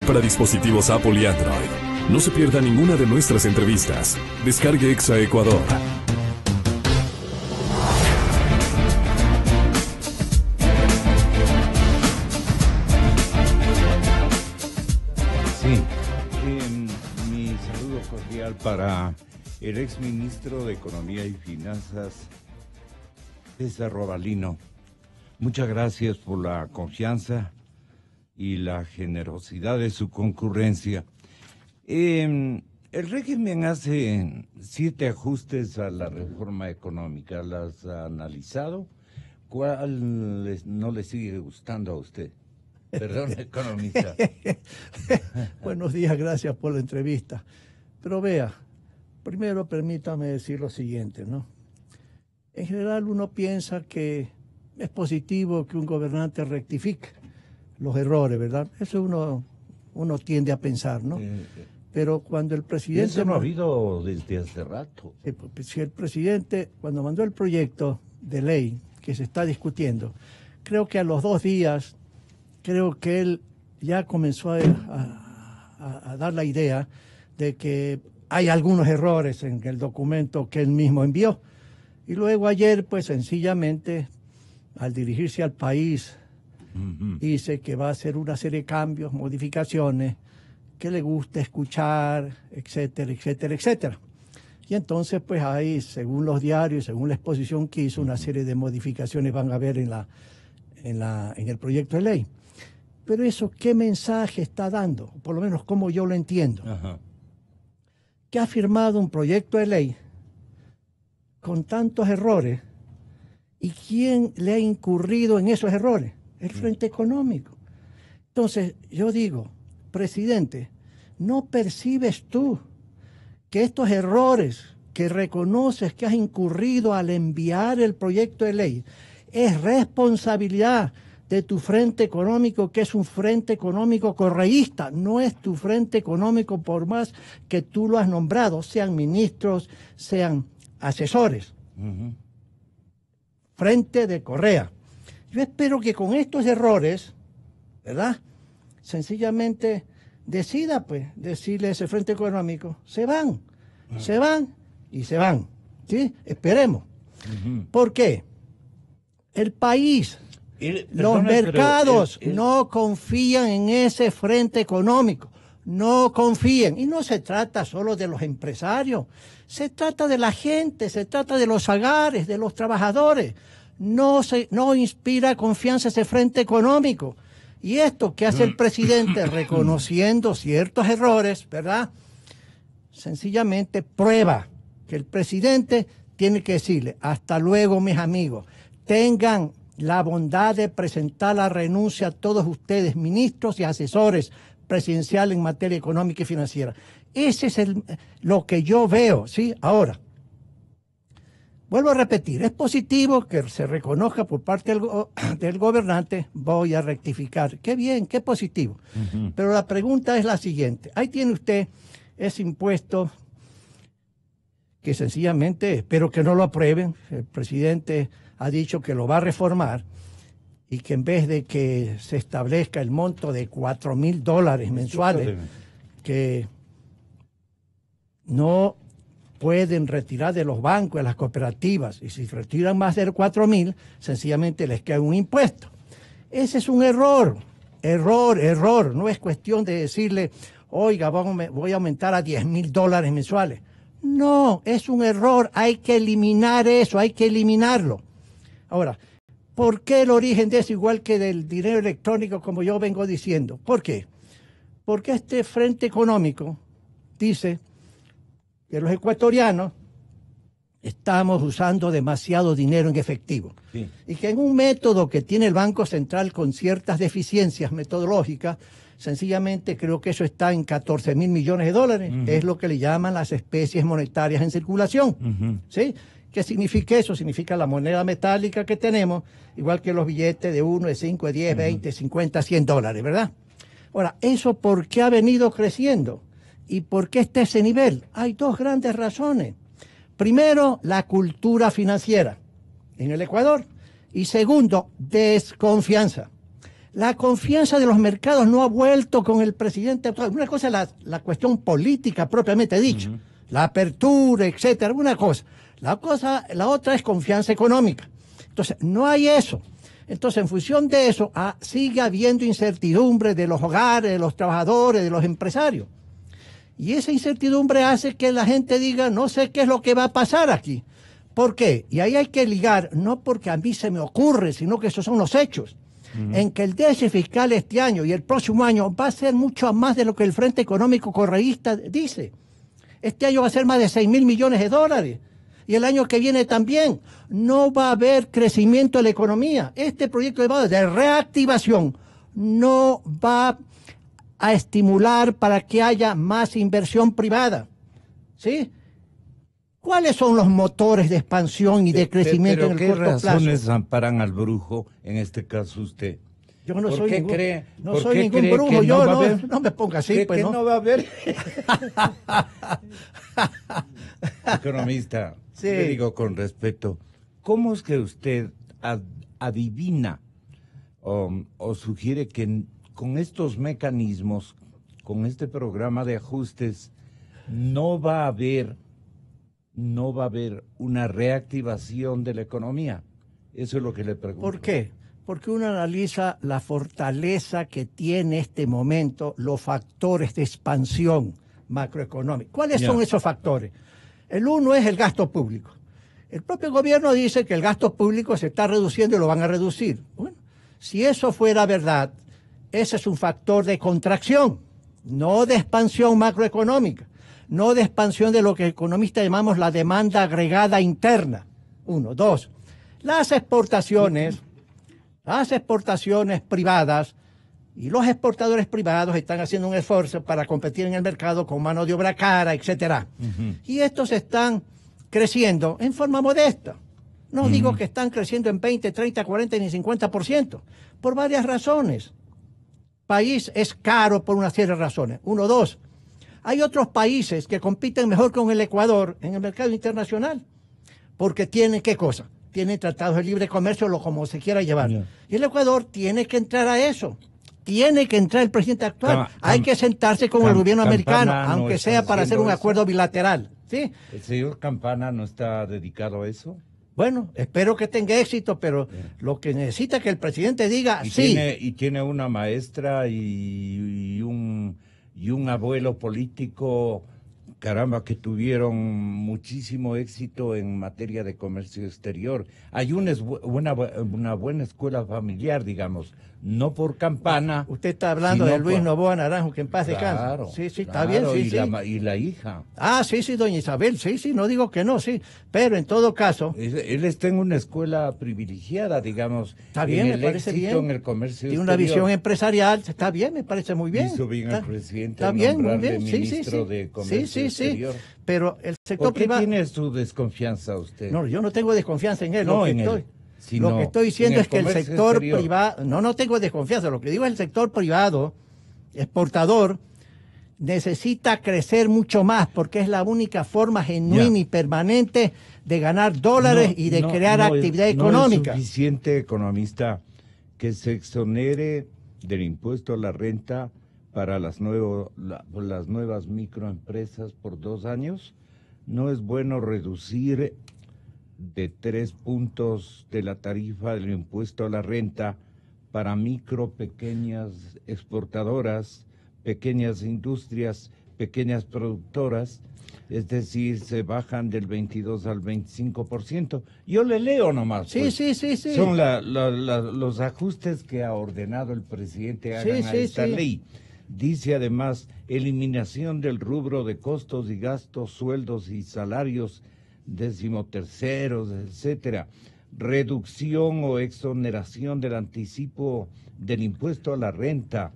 para dispositivos Apple y Android. No se pierda ninguna de nuestras entrevistas. Descargue Exa Ecuador. Sí, mi saludo cordial para el exministro de Economía y Finanzas, César Robalino. Muchas gracias por la confianza y la generosidad de su concurrencia. El régimen hace 7 ajustes a la reforma económica. ¿Las ha analizado? ¿Cuál no le sigue gustando a usted? Perdón, economista. Buenos días, gracias por la entrevista. Pero vea, primero permítame decir lo siguiente, ¿no? En general uno piensa que es positivo que un gobernante rectifique los errores, ¿verdad? Eso uno tiende a pensar, ¿no? Pero cuando el presidente... Eso no ha habido desde hace rato. Si el presidente, cuando mandó el proyecto de ley que se está discutiendo, creo que a los 2 días, creo que él ya comenzó a dar la idea de que hay algunos errores en el documento que él mismo envió. Y luego ayer, pues sencillamente, al dirigirse al país, dice que va a hacer una serie de cambios, modificaciones, que le gusta escuchar, etcétera, etcétera, etcétera. Y entonces, pues ahí, según los diarios, según la exposición que hizo, una serie de modificaciones van a haber en el proyecto de ley. Pero eso, ¿qué mensaje está dando? Por lo menos como yo lo entiendo. Ajá. Que ha firmado un proyecto de ley con tantos errores, ¿y quién le ha incurrido en esos errores? El Frente Económico. Entonces, yo digo, presidente, ¿no percibes tú que estos errores que reconoces que has incurrido al enviar el proyecto de ley es responsabilidad de tu Frente Económico, que es un Frente Económico correísta? No es tu Frente Económico por más que tú lo has nombrado, sean ministros, sean asesores. Frente de Correa. Yo espero que con estos errores, ¿verdad?, sencillamente decida, pues, decirle a ese Frente Económico, se van, y se van, ¿sí? Esperemos. ¿Por qué? El país, los mercados no confían en ese Frente Económico, no confíen. Y no se trata solo de los empresarios, se trata de la gente, se trata de los hogares, de los trabajadores. No inspira confianza ese Frente Económico. Y esto que hace el presidente reconociendo ciertos errores, ¿verdad?, sencillamente prueba que el presidente tiene que decirle, hasta luego, mis amigos, tengan la bondad de presentar la renuncia a todos ustedes, ministros y asesores presidenciales en materia económica y financiera. Ese es lo que yo veo, ¿sí? Ahora, vuelvo a repetir, es positivo que se reconozca por parte del gobernante, voy a rectificar. Qué bien, qué positivo. Pero la pregunta es la siguiente. Ahí tiene usted ese impuesto que sencillamente espero que no lo aprueben. El presidente ha dicho que lo va a reformar y que en vez de que se establezca el monto de $4,000 mensuales, que no pueden retirar de los bancos, de las cooperativas, y si retiran más de 4,000, sencillamente les cae un impuesto. Ese es un error. No es cuestión de decirle, oiga, voy a aumentar a $10,000 mensuales. No, es un error, hay que eliminar eso, hay que eliminarlo. Ahora, ¿por qué el origen de eso, igual que del dinero electrónico, como yo vengo diciendo? ¿Por qué? Porque este Frente Económico dice que los ecuatorianos estamos usando demasiado dinero en efectivo. Sí. Y que en un método que tiene el Banco Central con ciertas deficiencias metodológicas, sencillamente creo que eso está en $14,000 millones, es lo que le llaman las especies monetarias en circulación. ¿Sí? ¿Qué significa eso? Significa la moneda metálica que tenemos, igual que los billetes de 1, de 5, de 10, 20, 50, $100, ¿verdad? Ahora, ¿eso por qué ha venido creciendo? ¿Y por qué está ese nivel? Hay 2 grandes razones. Primero, la cultura financiera en el Ecuador. Y segundo, desconfianza. La confianza de los mercados no ha vuelto con el presidente actual. Una cosa es la cuestión política propiamente dicha, la apertura, etcétera, una cosa. La otra es confianza económica. Entonces, no hay eso. Entonces, en función de eso, sigue habiendo incertidumbre de los hogares, de los trabajadores, de los empresarios. Y esa incertidumbre hace que la gente diga, no sé qué es lo que va a pasar aquí. ¿Por qué? Y ahí hay que ligar, no porque a mí se me ocurre, sino que esos son los hechos. En que el déficit fiscal este año y el próximo año va a ser mucho más de lo que el Frente Económico Correísta dice. Este año va a ser más de 6.000 millones de dólares. Y el año que viene también. No va a haber crecimiento de la economía. Este proyecto de reactivación no va a estimular para que haya más inversión privada. ¿Sí? ¿Cuáles son los motores de expansión y de crecimiento en el corto plazo? ¿Qué razones amparan al brujo, en este caso usted? Yo no soy ¿Por ningún qué brujo, que yo no va a haber? no me ponga así, ¿Cree pues que no. no va a haber? Economista, Sí. le digo con respeto, ¿cómo es que usted adivina o sugiere que con estos mecanismos, con este programa de ajustes, no va a haber una reactivación de la economía? Eso es lo que le pregunto. ¿Por qué? Porque uno analiza la fortaleza que tiene este momento, los factores de expansión macroeconómica. ¿Cuáles son esos factores? El uno es el gasto público. El propio gobierno dice que el gasto público se está reduciendo y lo van a reducir. Bueno, si eso fuera verdad, ese es un factor de contracción, no de expansión macroeconómica, no de expansión de lo que economistas llamamos la demanda agregada interna. Uno. Dos, las exportaciones privadas y los exportadores privados están haciendo un esfuerzo para competir en el mercado con mano de obra cara, etcétera. Y estos están creciendo en forma modesta. No digo que están creciendo en 20, 30, 40 ni 50%, por varias razones. País es caro por una serie de razones. Uno, dos. Hay otros países que compiten mejor con el Ecuador en el mercado internacional, porque tienen, ¿qué cosa? Tienen tratados de libre comercio, lo como se quiera llevar. Y el Ecuador tiene que entrar a eso. Tiene que entrar el presidente actual. Hay que sentarse con el gobierno americano, aunque sea para hacer un acuerdo bilateral. ¿Sí? ¿El señor Campana no está dedicado a eso? Bueno, espero que tenga éxito, pero lo que necesita es que el presidente diga sí. Tiene una maestra y un abuelo político, caramba, que tuvieron muchísimo éxito en materia de comercio exterior. Hay una buena escuela familiar, digamos, no por Campana. Usted está hablando de Luis Novoa Naranjo, que en paz descanse. Claro, sí, está bien, sí, y la hija. Sí, doña Isabel, sí, no digo que no, sí, pero en todo caso... Él está en una escuela privilegiada, digamos. Está bien, en me parece bien. en el comercio Tiene exterior. una visión empresarial, está bien, me parece muy bien. Hizo bien el presidente está bien, muy nombrarle bien, ministro de Comercio Exterior. Pero el sector ¿Por qué privado... tiene su desconfianza usted? No, yo no tengo desconfianza en él. No, lo que estoy diciendo es que el sector exterior. privado... No tengo desconfianza. Lo que digo es el sector privado, exportador, necesita crecer mucho más porque es la única forma genuina y permanente de ganar dólares y de crear actividad económica. No es suficiente, economista, que se exonere del impuesto a la renta para las nuevas microempresas por 2 años. No es bueno reducir de 3 puntos de la tarifa del impuesto a la renta para pequeñas exportadoras, pequeñas industrias, pequeñas productoras, es decir, se bajan del 22 al 25%. Yo le leo nomás. Sí. Son los ajustes que ha ordenado el presidente hagan a esta ley. Dice además, eliminación del rubro de costos y gastos, sueldos y salarios, 13º, etcétera. Reducción o exoneración del anticipo del impuesto a la renta.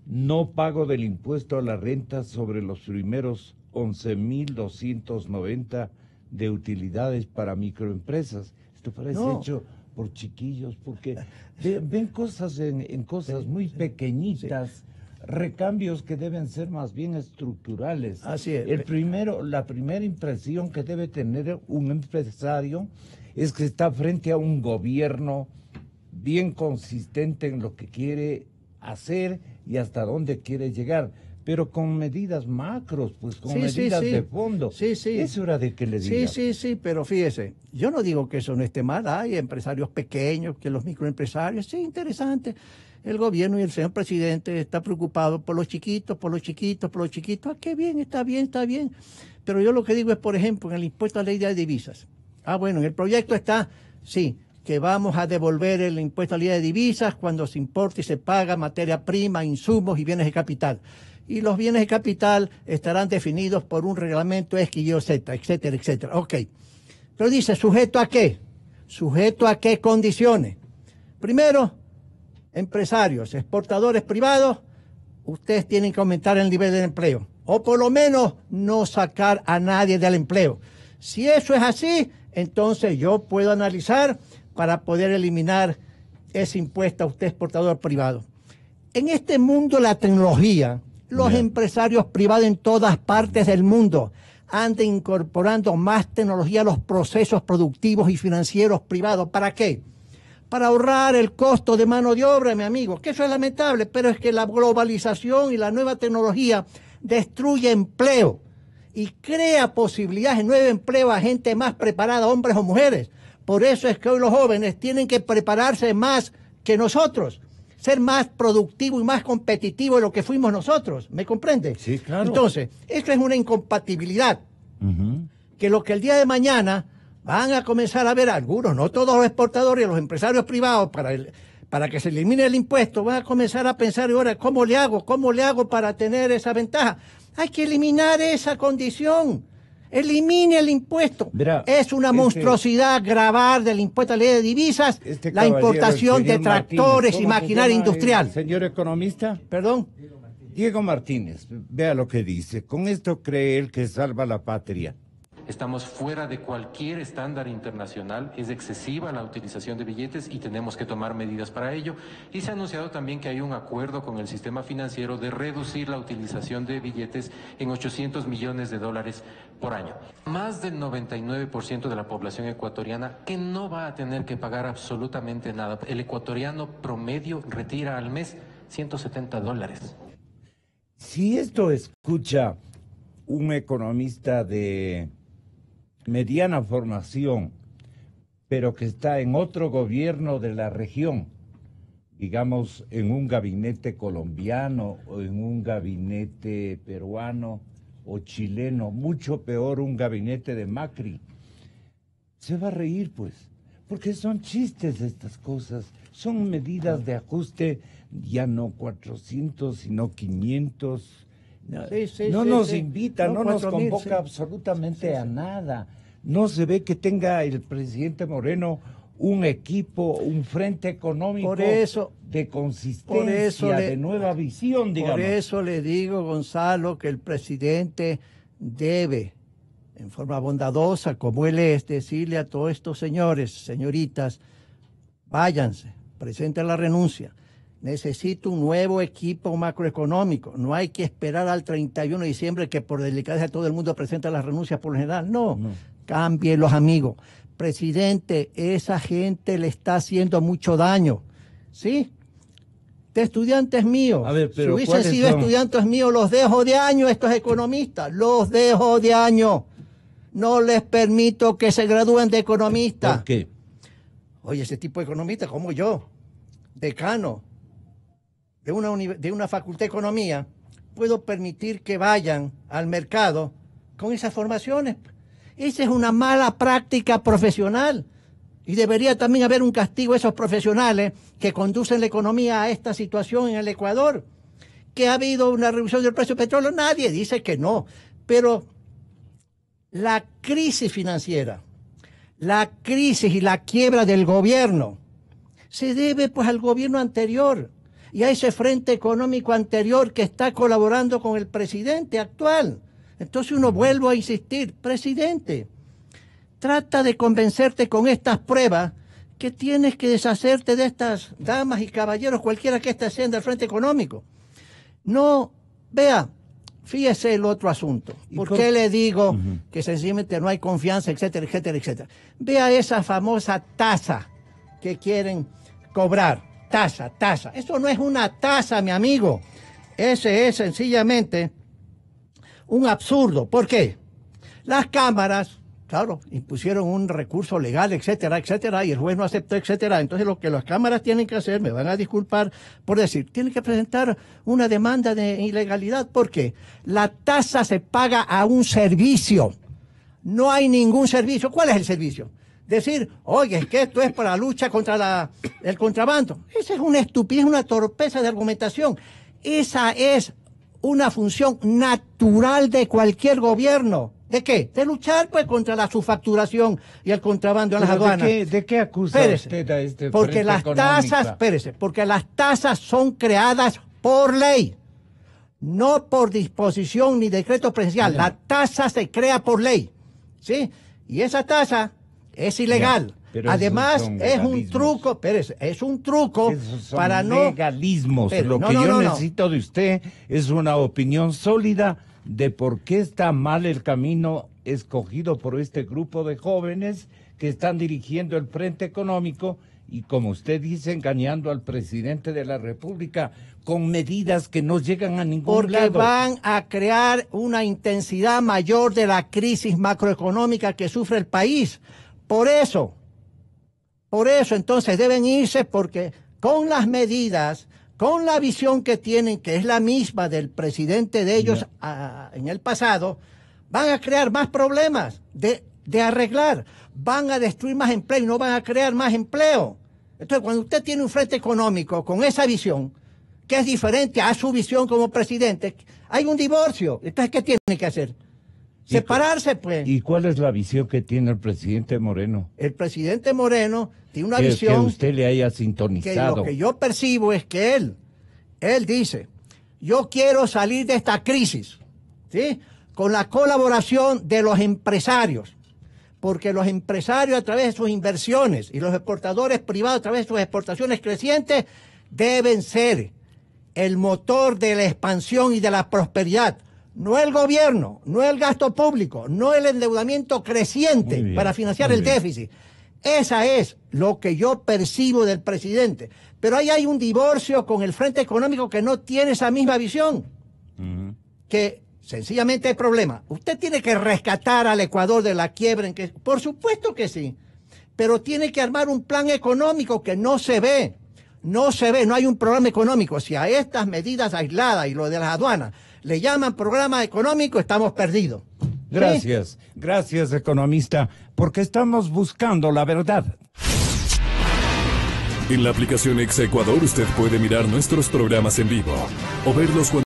No pago del impuesto a la renta sobre los primeros 11.290 de utilidades para microempresas. Esto parece hecho por chiquillos, porque ven cosas en cosas muy pequeñitas, recambios que deben ser más bien estructurales. Así es. La primera impresión que debe tener un empresario es que está frente a un gobierno bien consistente en lo que quiere hacer y hasta dónde quiere llegar, pero con medidas macros, pues con medidas de fondo. Sí, sí. Es hora de que le diga. Sí, pero fíjese, yo no digo que eso no esté mal, hay empresarios pequeños, que los microempresarios, sí, interesante. El gobierno y el señor presidente está preocupado por los chiquitos, por los chiquitos, por los chiquitos. Ah, qué bien, está bien, está bien. Pero yo lo que digo es, por ejemplo, en el impuesto a la ley de divisas. Ah, bueno, en el proyecto está, sí, que vamos a devolver el impuesto a la ley de divisas cuando se importa y se paga materia prima, insumos y bienes de capital. Y los bienes de capital estarán definidos por un reglamento X, Y o Z, etcétera, etcétera. Ok. Pero dice, ¿sujeto a qué? ¿Sujeto a qué condiciones? Primero, empresarios, exportadores privados, ustedes tienen que aumentar el nivel del empleo. O por lo menos no sacar a nadie del empleo. Si eso es así, entonces yo puedo analizar para poder eliminar ese impuesto a usted exportador privado. En este mundo de la tecnología, los empresarios privados en todas partes del mundo andan incorporando más tecnología a los procesos productivos y financieros privados. ¿Para qué? Para ahorrar el costo de mano de obra, mi amigo, que eso es lamentable, pero es que la globalización y la nueva tecnología destruye empleo y crea posibilidades de nuevo empleo a gente más preparada, hombres o mujeres. Por eso es que hoy los jóvenes tienen que prepararse más que nosotros, ser más productivos y más competitivos de lo que fuimos nosotros. ¿Me comprende? Sí, claro. Entonces, esto es una incompatibilidad que lo que el día de mañana van a comenzar a ver algunos, no todos los exportadores y los empresarios privados, para que se elimine el impuesto, van a comenzar a pensar, ahora, ¿cómo le hago para tener esa ventaja? Hay que eliminar esa condición. Elimine el impuesto. Verá, es una monstruosidad gravar del impuesto a la ley de divisas la importación de tractores y maquinaria industrial. Señor economista. Perdón. Diego Martínez, vea lo que dice. Con esto cree él que salva la patria. Estamos fuera de cualquier estándar internacional, es excesiva la utilización de billetes y tenemos que tomar medidas para ello. Y se ha anunciado también que hay un acuerdo con el sistema financiero de reducir la utilización de billetes en $800 millones por año. Más del 99% de la población ecuatoriana que no va a tener que pagar absolutamente nada. El ecuatoriano promedio retira al mes $170. Si esto escucha un economista de mediana formación, pero que está en otro gobierno de la región, digamos en un gabinete colombiano o en un gabinete peruano o chileno, mucho peor un gabinete de Macri, se va a reír pues, porque son chistes estas cosas, son medidas de ajuste, ya no 400 sino 500. No nos invita, no nos convoca absolutamente a nada. No se ve que tenga el presidente Moreno un equipo, un frente económico de consistencia, de nueva visión, digamos. Por eso le digo, Gonzalo, que el presidente debe, en forma bondadosa, como él es, decirle a todos estos señores, señoritas, váyanse, presenten la renuncia. Necesito un nuevo equipo macroeconómico. No hay que esperar al 31 de diciembre que por delicadeza todo el mundo presenta las renuncias por lo general. No. Cambie los amigos. Presidente, esa gente le está haciendo mucho daño. ¿Sí? De estudiantes míos. A ver, pero si hubiesen sido estudiantes míos, los dejo de año estos economistas. Los dejo de año. No les permito que se gradúen de economistas. ¿Por qué? Oye, ese tipo de economistas como yo, decano de una facultad de economía, puedo permitir que vayan al mercado con esas formaciones. Esa es una mala práctica profesional y debería también haber un castigo a esos profesionales que conducen la economía a esta situación en el Ecuador. ¿Que ha habido una reducción del precio del petróleo? Nadie dice que no, pero la crisis financiera, la crisis y la quiebra del gobierno se debe pues al gobierno anterior y a ese frente económico anterior que está colaborando con el presidente actual. Entonces uno vuelvo a insistir, presidente, trata de convencerte con estas pruebas que tienes que deshacerte de estas damas y caballeros, cualquiera que esté sean del frente económico. No, vea, fíjese el otro asunto. ¿Por qué le digo que sencillamente no hay confianza, etcétera, etcétera, etcétera? Vea esa famosa tasa que quieren cobrar. Tasa. Eso no es una tasa, mi amigo. Ese es sencillamente un absurdo. ¿Por qué? Las cámaras, claro, impusieron un recurso legal, etcétera, etcétera, y el juez no aceptó, etcétera. Entonces lo que las cámaras tienen que hacer, me van a disculpar por decir, tienen que presentar una demanda de ilegalidad. ¿Por qué? La tasa se paga a un servicio. No hay ningún servicio. ¿Cuál es el servicio? Decir, oye, es que esto es para la lucha contra el contrabando. Esa es una estupidez, una torpeza de argumentación. Esa es una función natural de cualquier gobierno. ¿De qué? De luchar pues contra la subfacturación y el contrabando en las aduanas. ¿De qué acusa usted a este porque Frente las Económica? tasas, porque las tasas son creadas por ley, no por disposición ni decreto presidencial. La tasa se crea por ley, ¿sí? Y esa tasa es ilegal. Pero además es un truco, es un truco para no... legalismos. Lo que yo necesito de usted es una opinión sólida de por qué está mal el camino escogido por este grupo de jóvenes que están dirigiendo el Frente Económico y, como usted dice, engañando al presidente de la República con medidas que no llegan a ningún lado. Porque van a crear una intensidad mayor de la crisis macroeconómica que sufre el país. Por eso entonces deben irse, porque con las medidas, con la visión que tienen, que es la misma del presidente de ellos en el pasado, van a crear más problemas de arreglar, van a destruir más empleo y no van a crear más empleo. Entonces, cuando usted tiene un frente económico con esa visión, que es diferente a su visión como presidente, hay un divorcio. Entonces, ¿qué tiene que hacer? Separarse, pues. ¿Y cuál es la visión que tiene el presidente Moreno? El presidente Moreno tiene una visión... Que usted le haya sintonizado. Que lo que yo percibo es que él dice, yo quiero salir de esta crisis, ¿sí? Con la colaboración de los empresarios, porque los empresarios a través de sus inversiones y los exportadores privados a través de sus exportaciones crecientes deben ser el motor de la expansión y de la prosperidad. No el gobierno, no el gasto público, no el endeudamiento creciente para financiar el déficit. Esa es lo que yo percibo del presidente. Pero ahí hay un divorcio con el Frente Económico que no tiene esa misma visión. Que sencillamente hay problema. Usted tiene que rescatar al Ecuador de la quiebra en que... Por supuesto que sí. Pero tiene que armar un plan económico que no se ve. No se ve, no hay un programa económico. Si a estas medidas aisladas y lo de las aduanas le llaman programa económico, estamos perdidos. Gracias, ¿sí? Gracias, economista, porque estamos buscando la verdad. En la aplicación Exa Ecuador usted puede mirar nuestros programas en vivo o verlos cuando